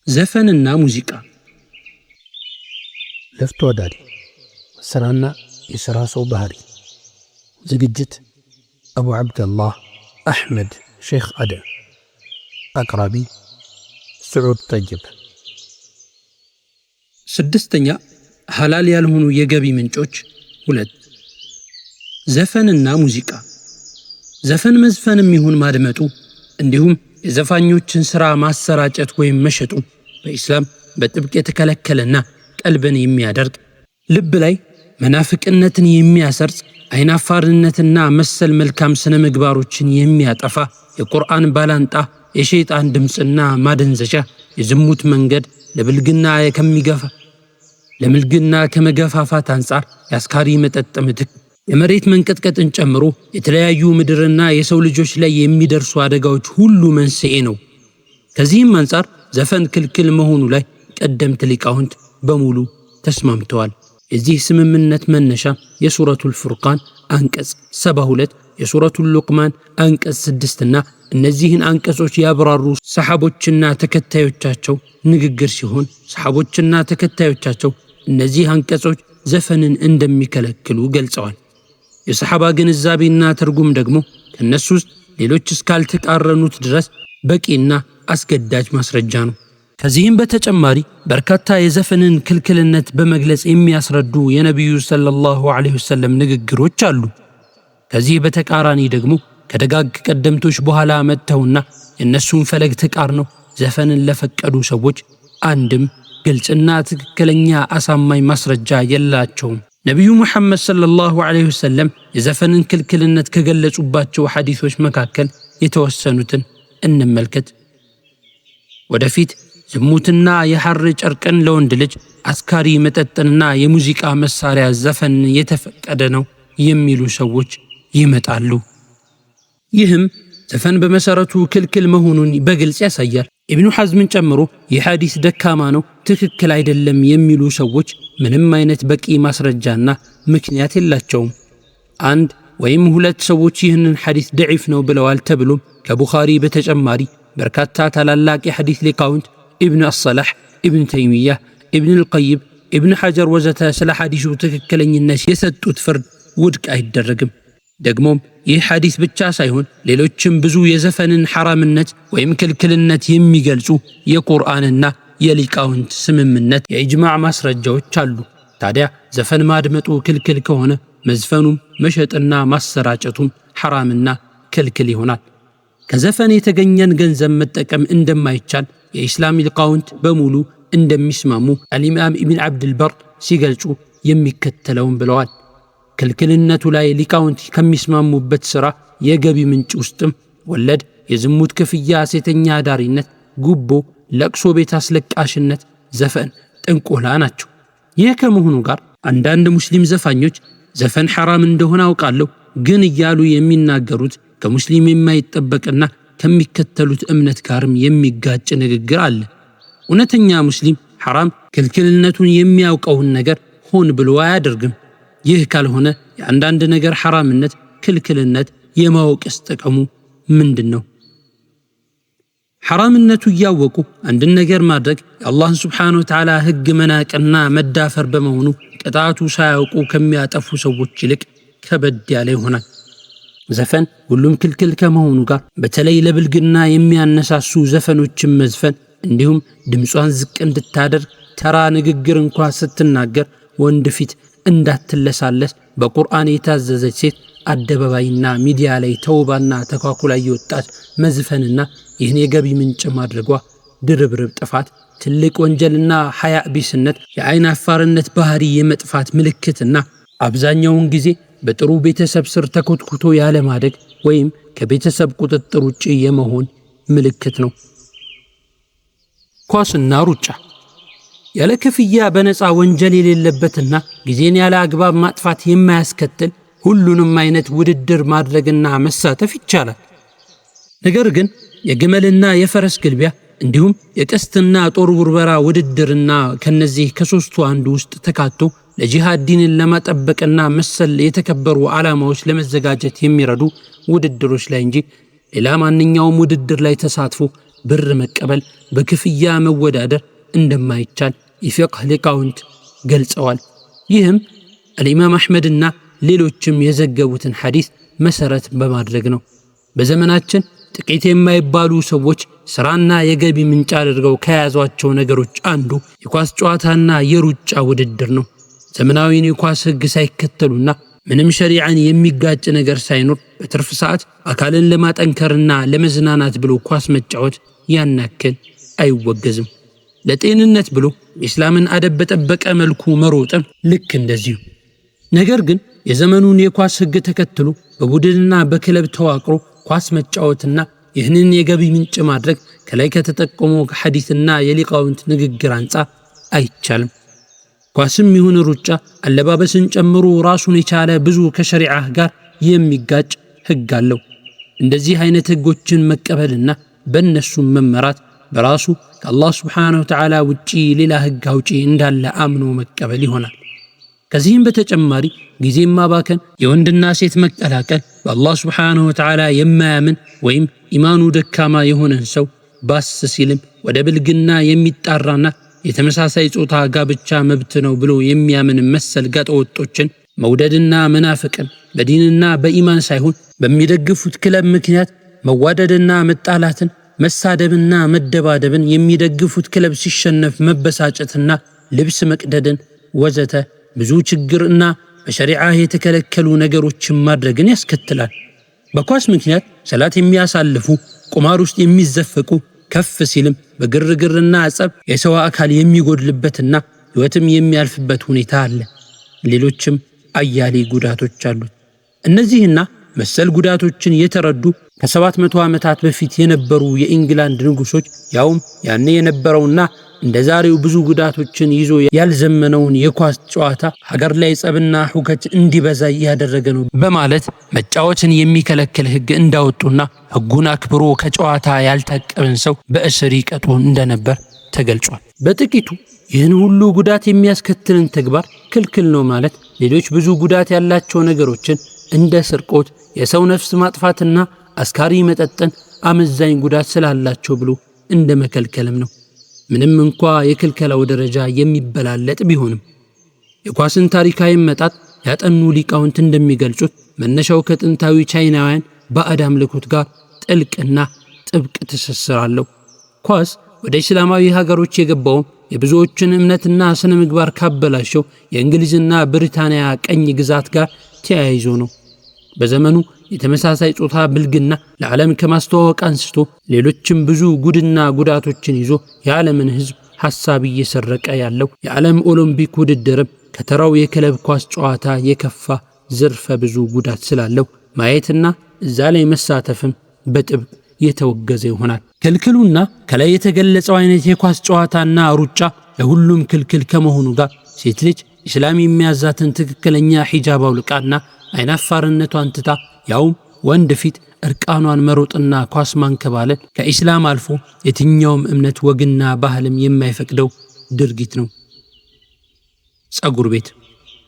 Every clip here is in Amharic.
ዘፈንና ሙዚቃ ለፍቶ ወዳሪ ስራና የሥራ ሰው ባህሪ ዝግጅት አቡ ዓብደላህ አሕመድ ሼኽ አደም አቅራቢ ስዑድ ጠይብ። ስድስተኛ ሐላል ያልሆኑ የገቢ ምንጮች 2 ዘፈንና ሙዚቃ። ዘፈን መዝፈንም ይሁን ማድመጡ እንዲሁም የዘፋኞችን ሥራ ማሰራጨት ወይም መሸጡ በኢስላም በጥብቅ የተከለከለና ቀልብን የሚያደርግ ልብ ላይ መናፍቅነትን የሚያሰርጽ አይናፋርነትና መሰል መልካም ስነ ምግባሮችን የሚያጠፋ የቁርአን ባላንጣ የሸይጣን ድምፅና ማደንዘዣ የዝሙት መንገድ ለምልግና ከመገፋፋት አንጻር የአስካሪ መጠጥ ምትክ የመሬት መንቀጥቀጥን ጨምሮ የተለያዩ ምድርና የሰው ልጆች ላይ የሚደርሱ አደጋዎች ሁሉ መንስኤ ነው። ከዚህም አንጻር ዘፈን ክልክል መሆኑ ላይ ቀደምት ሊቃውንት በሙሉ ተስማምተዋል። የዚህ ስምምነት መነሻ የሱረቱል ፉርቃን አንቀጽ 72፣ የሱረቱል ሉቅማን አንቀጽ 6 እና እነዚህን አንቀጾች ያብራሩ ሰሐቦችና ተከታዮቻቸው ንግግር ሲሆን ሰሐቦችና ተከታዮቻቸው እነዚህ አንቀጾች ዘፈንን እንደሚከለክሉ ገልጸዋል። የሰሐባ ግንዛቤና ትርጉም ደግሞ ከነሱ ውስጥ ሌሎች እስካልተቃረኑት ድረስ በቂና አስገዳጅ ማስረጃ ነው። ከዚህም በተጨማሪ በርካታ የዘፈንን ክልክልነት በመግለጽ የሚያስረዱ የነቢዩ ሰለላሁ ዐለይሂ ወሰለም ንግግሮች አሉ። ከዚህ በተቃራኒ ደግሞ ከደጋግ ቀደምቶች በኋላ መጥተውና የእነሱን ፈለግ ተቃርነው ዘፈንን ለፈቀዱ ሰዎች አንድም ግልጽና ትክክለኛ አሳማኝ ማስረጃ የላቸውም። ነቢዩ ሙሐመድ ሰለላሁ ዐለይሂ ወሰለም የዘፈንን ክልክልነት ከገለጹባቸው ሐዲሶች መካከል የተወሰኑትን እንመልከት። ወደፊት ዝሙትና የሐር ጨርቅን ለወንድ ልጅ አስካሪ መጠጥንና የሙዚቃ መሳሪያ ዘፈን የተፈቀደ ነው የሚሉ ሰዎች ይመጣሉ። ይህም ዘፈን በመሰረቱ ክልክል መሆኑን በግልጽ ያሳያል። ኢብኑ ሐዝምን ጨምሮ ይህ ሐዲስ ደካማ ነው፣ ትክክል አይደለም የሚሉ ሰዎች ምንም አይነት በቂ ማስረጃና ምክንያት የላቸውም። 1 ወይም 2 ሰዎች ይህንን ሐዲስ ደዒፍ ነው ብለዋል ተብሎም ከቡኻሪ በተጨማሪ በርካታ ታላላቅ የሐዲስ ሊቃውንት ኢብኑ አሰላህ፣ ኢብኑ ተይሚያ፣ ኢብኑ አልቀይም፣ ኢብኑ ሐጀር ወዘተ ስለ ሐዲሱ ትክክለኝነት የሰጡት ፍርድ ውድቅ አይደረግም። ደግሞም ይህ ሐዲስ ብቻ ሳይሆን ሌሎችም ብዙ የዘፈንን ሐራምነት ወይም ክልክልነት የሚገልጹ የቁርአንና የሊቃውንት ስምምነት የኢጅማዕ ማስረጃዎች አሉ። ታዲያ ዘፈን ማድመጡ ክልክል ከሆነ መዝፈኑም መሸጥና ማሰራጨቱም ሐራምና ክልክል ይሆናል። ከዘፈን የተገኘን ገንዘብ መጠቀም እንደማይቻል የኢስላም ሊቃውንት በሙሉ እንደሚስማሙ አልኢማም ኢብን አብድልበር ሲገልጹ የሚከተለውን ብለዋል። ክልክልነቱ ላይ ሊቃውንት ከሚስማሙበት ሥራ የገቢ ምንጭ ውስጥም ወለድ፣ የዝሙት ክፍያ፣ ሴተኛ አዳሪነት፣ ጉቦ፣ ለቅሶ ቤት አስለቃሽነት፣ ዘፈን፣ ጥንቆላ ናቸው። ይህ ከመሆኑ ጋር አንዳንድ ሙስሊም ዘፋኞች ዘፈን ሐራም እንደሆነ አውቃለሁ ግን እያሉ የሚናገሩት ከሙስሊም የማይጠበቅና ከሚከተሉት እምነት ጋርም የሚጋጭ ንግግር አለ። እውነተኛ ሙስሊም ሐራም ክልክልነቱን የሚያውቀውን ነገር ሆን ብሎ አያደርግም። ይህ ካልሆነ የአንዳንድ ነገር ሐራምነት፣ ክልክልነት የማወቅስ ጥቅሙ ምንድን ነው? ሐራምነቱ እያወቁ አንድን ነገር ማድረግ የአላህን ሱብሓነሁ ወተዓላ ሕግ መናቅና መዳፈር በመሆኑ ቅጣቱ ሳያውቁ ከሚያጠፉ ሰዎች ይልቅ ከበድ ያለ ይሆናል። ዘፈን ሁሉም ክልክል ከመሆኑ ጋር በተለይ ለብልግና የሚያነሳሱ ዘፈኖችን መዝፈን እንዲሁም ድምጿን ዝቅ እንድታደርግ ተራ ንግግር እንኳ ስትናገር ወንድ ፊት እንዳትለሳለስ በቁርአን የታዘዘች ሴት አደባባይና ሚዲያ ላይ ተውባና ተኳኩላ የወጣች መዝፈንና ይህን የገቢ ምንጭ ማድረጓ ድርብርብ ጥፋት፣ ትልቅ ወንጀልና ሐያእ ቢስነት፣ የአይን አፋርነት ባህሪ የመጥፋት ምልክትና አብዛኛውን ጊዜ በጥሩ ቤተሰብ ስር ተኮትኩቶ ያለማደግ ወይም ከቤተሰብ ቁጥጥር ውጪ የመሆን ምልክት ነው። ኳስና ሩጫ ያለ ክፍያ በነፃ ወንጀል የሌለበትና ጊዜን ያለ አግባብ ማጥፋት የማያስከትል ሁሉንም አይነት ውድድር ማድረግና መሳተፍ ይቻላል። ነገር ግን የግመልና የፈረስ ግልቢያ እንዲሁም የቀስትና ጦር ውርበራ ውድድርና ከነዚህ ከሶስቱ አንዱ ውስጥ ተካቶ ለጂሃድ ዲንን ለማጠበቅና መሰል የተከበሩ ዓላማዎች ለመዘጋጀት የሚረዱ ውድድሮች ላይ እንጂ ሌላ ማንኛውም ውድድር ላይ ተሳትፎ ብር መቀበል፣ በክፍያ መወዳደር እንደማይቻል የፊቅህ ሊቃውንት ገልጸዋል። ይህም አልኢማም አሕመድና ሌሎችም የዘገቡትን ሐዲስ መሰረት በማድረግ ነው። በዘመናችን ጥቂት የማይባሉ ሰዎች ስራና የገቢ ምንጭ አድርገው ከያዟቸው ነገሮች አንዱ የኳስ ጨዋታና የሩጫ ውድድር ነው። ዘመናዊን የኳስ ሕግ ሳይከተሉና ምንም ሸሪዓን የሚጋጭ ነገር ሳይኖር በትርፍ ሰዓት አካልን ለማጠንከርና ለመዝናናት ብሎ ኳስ መጫወት ያን ያክል አይወገዝም። ለጤንነት ብሎ ኢስላምን አደብ በጠበቀ መልኩ መሮጥም ልክ እንደዚሁ። ነገር ግን የዘመኑን የኳስ ሕግ ተከትሎ በቡድንና በክለብ ተዋቅሮ ኳስ መጫወትና ይህንን የገቢ ምንጭ ማድረግ ከላይ ከተጠቆመው ሐዲስና የሊቃውንት ንግግር አንጻር አይቻልም። ኳስም ይሁን ሩጫ አለባበስን ጨምሮ ራሱን የቻለ ብዙ ከሸሪዓ ጋር የሚጋጭ ሕግ አለው። እንደዚህ አይነት ሕጎችን መቀበልና በእነሱም መመራት በራሱ ከአላህ ስብሓንሁ ወተዓላ ውጪ ሌላ ሕግ አውጪ እንዳለ አምኖ መቀበል ይሆናል። ከዚህም በተጨማሪ ጊዜን ማባከን፣ የወንድና ሴት መቀላቀል በአላህ ስብሓንሁ ወተዓላ የማያምን ወይም ኢማኑ ደካማ የሆነን ሰው ባስ ሲልም ወደ ብልግና የሚጣራና የተመሳሳይ ጾታ ጋብቻ መብት ነው ብሎ የሚያምን መሰል ጋጠወጦችን መውደድና መናፍቅን በዲንና በኢማን ሳይሆን በሚደግፉት ክለብ ምክንያት መዋደድና መጣላትን፣ መሳደብና መደባደብን፣ የሚደግፉት ክለብ ሲሸነፍ መበሳጨትና ልብስ መቅደድን ወዘተ ብዙ ችግርና በሸሪዓ የተከለከሉ ነገሮችን ማድረግን ያስከትላል። በኳስ ምክንያት ሰላት የሚያሳልፉ፣ ቁማር ውስጥ የሚዘፈቁ፣ ከፍ ሲልም በግርግርና ጸብ የሰው አካል የሚጎድልበትና ሕይወትም የሚያልፍበት ሁኔታ አለ። ሌሎችም አያሌ ጉዳቶች አሉት። እነዚህና መሰል ጉዳቶችን የተረዱ ከ700 ዓመታት በፊት የነበሩ የኢንግላንድ ንጉሶች ያውም ያኔ የነበረውና እንደ ዛሬው ብዙ ጉዳቶችን ይዞ ያልዘመነውን የኳስ ጨዋታ ሀገር ላይ ጸብና ሁከት እንዲበዛ እያደረገ ነው በማለት መጫወትን የሚከለክል ሕግ እንዳወጡና ሕጉን አክብሮ ከጨዋታ ያልታቀበን ሰው በእስር ይቀጡ እንደነበር ተገልጿል። በጥቂቱ ይህን ሁሉ ጉዳት የሚያስከትልን ተግባር ክልክል ነው ማለት ሌሎች ብዙ ጉዳት ያላቸው ነገሮችን እንደ ስርቆት፣ የሰው ነፍስ ማጥፋትና አስካሪ መጠጥን አመዛኝ ጉዳት ስላላቸው ብሎ እንደ መከልከልም ነው። ምንም እንኳ የክልከላው ደረጃ የሚበላለጥ ቢሆንም የኳስን ታሪካዊ መጣት ያጠኑ ሊቃውንት እንደሚገልጹት መነሻው ከጥንታዊ ቻይናውያን ባዕድ አምልኮት ጋር ጥልቅና ጥብቅ ትስስር አለው። ኳስ ወደ እስላማዊ ሀገሮች የገባውም የብዙዎችን እምነትና ስነ ምግባር ካበላሸው የእንግሊዝና ብሪታንያ ቀኝ ግዛት ጋር ተያይዞ ነው። በዘመኑ የተመሳሳይ ጾታ ብልግና ለዓለም ከማስተዋወቅ አንስቶ ሌሎችም ብዙ ጉድና ጉዳቶችን ይዞ የዓለምን ሕዝብ ሐሳብ እየሰረቀ ያለው የዓለም ኦሎምፒክ ውድድርም ከተራው የክለብ ኳስ ጨዋታ የከፋ ዘርፈ ብዙ ጉዳት ስላለው ማየትና እዛ ላይ መሳተፍም በጥብቅ የተወገዘ ይሆናል። ክልክሉና ከላይ የተገለጸው አይነት የኳስ ጨዋታና ሩጫ ለሁሉም ክልክል ከመሆኑ ጋር ሴት ልጅ ኢስላም የሚያዛትን ትክክለኛ ሒጃብ አውልቃና አይናፋርነቷን ትታ ያውም ወንድ ፊት እርቃኗን መሮጥና ኳስ ማንከባለል ከኢስላም አልፎ የትኛውም እምነት ወግና ባህልም የማይፈቅደው ድርጊት ነው። ጸጉር ቤት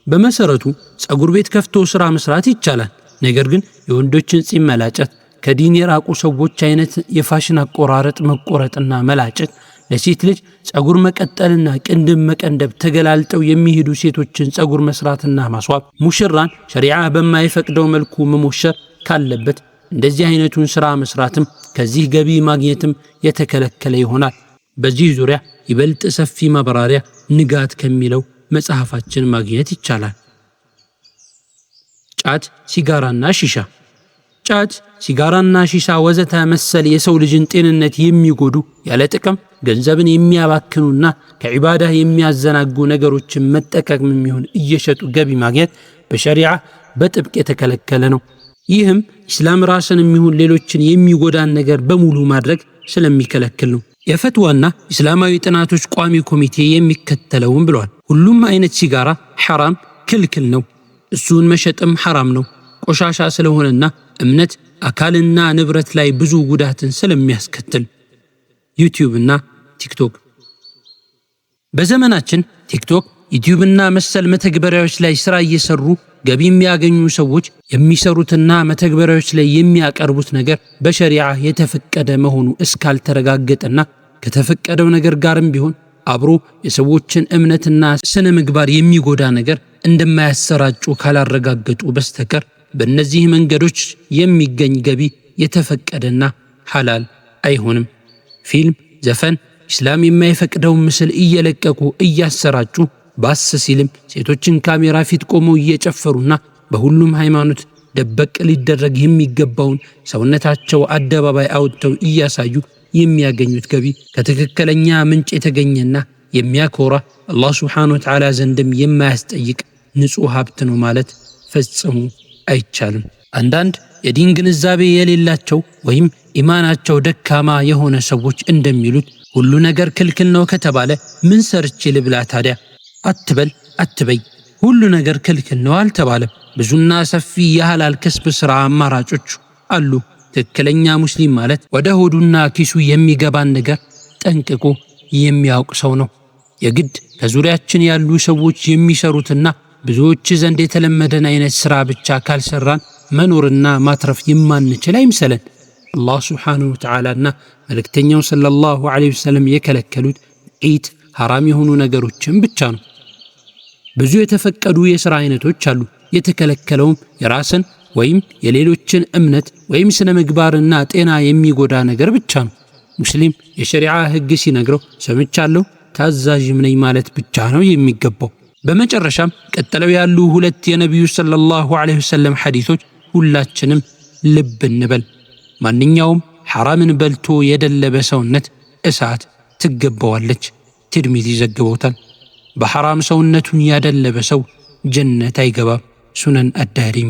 በመሰረቱ ጸጉር ቤት ከፍቶ ስራ መስራት ይቻላል። ነገር ግን የወንዶችን ጺም መላጨት፣ ከዲን የራቁ ሰዎች አይነት የፋሽን አቆራረጥ መቆረጥና መላጨት፣ ለሴት ልጅ ጸጉር መቀጠልና ቅንድም መቀንደብ፣ ተገላልጠው የሚሄዱ ሴቶችን ጸጉር መስራትና ማስዋብ፣ ሙሽራን ሸሪዓ በማይፈቅደው መልኩ መሞሸር ካለበት እንደዚህ አይነቱን ስራ መስራትም ከዚህ ገቢ ማግኘትም የተከለከለ ይሆናል። በዚህ ዙሪያ ይበልጥ ሰፊ ማብራሪያ ንጋት ከሚለው መጽሐፋችን ማግኘት ይቻላል። ጫት፣ ሲጋራና ሺሻ። ጫት፣ ሲጋራና ሺሻ ወዘተ መሰል የሰው ልጅን ጤንነት የሚጎዱ ያለ ጥቅም ገንዘብን የሚያባክኑና ከዒባዳ የሚያዘናጉ ነገሮችን መጠቀም የሚሆን እየሸጡ ገቢ ማግኘት በሸሪዓ በጥብቅ የተከለከለ ነው። ይህም ኢስላም ራስን የሚሆን ሌሎችን የሚጎዳን ነገር በሙሉ ማድረግ ስለሚከለክል ነው። የፈትዋና እስላማዊ ጥናቶች ቋሚ ኮሚቴ የሚከተለውን ብለዋል። ሁሉም አይነት ሲጋራ ሐራም ክልክል ነው። እሱን መሸጥም ሐራም ነው። ቆሻሻ ስለሆነና እምነት አካልና ንብረት ላይ ብዙ ጉዳትን ስለሚያስከትል። ዩቲዩብ እና ቲክቶክ። በዘመናችን ቲክቶክ ዩቲዩብና መሰል መተግበሪያዎች ላይ ስራ እየሰሩ ገቢ የሚያገኙ ሰዎች የሚሰሩትና መተግበሪያዎች ላይ የሚያቀርቡት ነገር በሸሪዓ የተፈቀደ መሆኑ እስካልተረጋገጠና ከተፈቀደው ነገር ጋርም ቢሆን አብሮ የሰዎችን እምነትና ስነ ምግባር የሚጎዳ ነገር እንደማያሰራጩ ካላረጋገጡ በስተቀር በእነዚህ መንገዶች የሚገኝ ገቢ የተፈቀደና ሐላል አይሆንም። ፊልም፣ ዘፈን፣ ኢስላም የማይፈቅደውን ምስል እየለቀቁ እያሰራጩ ባስ ሲልም ሴቶችን ካሜራ ፊት ቆመው እየጨፈሩና በሁሉም ሃይማኖት ደበቅ ሊደረግ የሚገባውን ሰውነታቸው አደባባይ አውጥተው እያሳዩ የሚያገኙት ገቢ ከትክክለኛ ምንጭ የተገኘና የሚያኮራ አላህ ሱብሓነሁ ወተዓላ ዘንድም የማያስጠይቅ ንጹህ ሀብት ነው ማለት ፈጽሞ አይቻልም። አንዳንድ የዲን ግንዛቤ የሌላቸው ወይም ኢማናቸው ደካማ የሆነ ሰዎች እንደሚሉት ሁሉ ነገር ክልክል ነው ከተባለ ምን ሰርቼ ልብላ ታዲያ አትበል አትበይ፣ ሁሉ ነገር ክልክል ነው አልተባለም። ብዙና ሰፊ የሐላል ከስብ ሥራ አማራጮች አሉ። ትክክለኛ ሙስሊም ማለት ወደ ሆዱና ኪሱ የሚገባን ነገር ጠንቅቆ የሚያውቅ ሰው ነው። የግድ ከዙሪያችን ያሉ ሰዎች የሚሰሩትና ብዙዎች ዘንድ የተለመደን አይነት ሥራ ብቻ ካልሰራን መኖርና ማትረፍ የማንችል አይምሰለን። አላህ ሱብሓነሁ ወተዓላና መልእክተኛው ሰለላሁ ዐለይሂ ወሰለም የከለከሉት ጥቂት ሐራም የሆኑ ነገሮችን ብቻ ነው። ብዙ የተፈቀዱ የሥራ አይነቶች አሉ። የተከለከለውም የራስን ወይም የሌሎችን እምነት ወይም ስነ ምግባርና ጤና የሚጎዳ ነገር ብቻ ነው። ሙስሊም የሸሪዓ ሕግ ሲነግረው ሰምቻለሁ ታዛዥም ነኝ ማለት ብቻ ነው የሚገባው። በመጨረሻም ቀጥለው ያሉ ሁለት የነቢዩ ሰለላሁ ዐለይሂ ወሰለም ሐዲሶች ሁላችንም ልብ እንበል። ማንኛውም ሐራምን በልቶ የደለበ ሰውነት እሳት ትገባዋለች። ትርሚዚ ዘግበውታል። በሐራም ሰውነቱን ያደለበ ሰው ጀነት አይገባም። ሱነን አዳሪሚ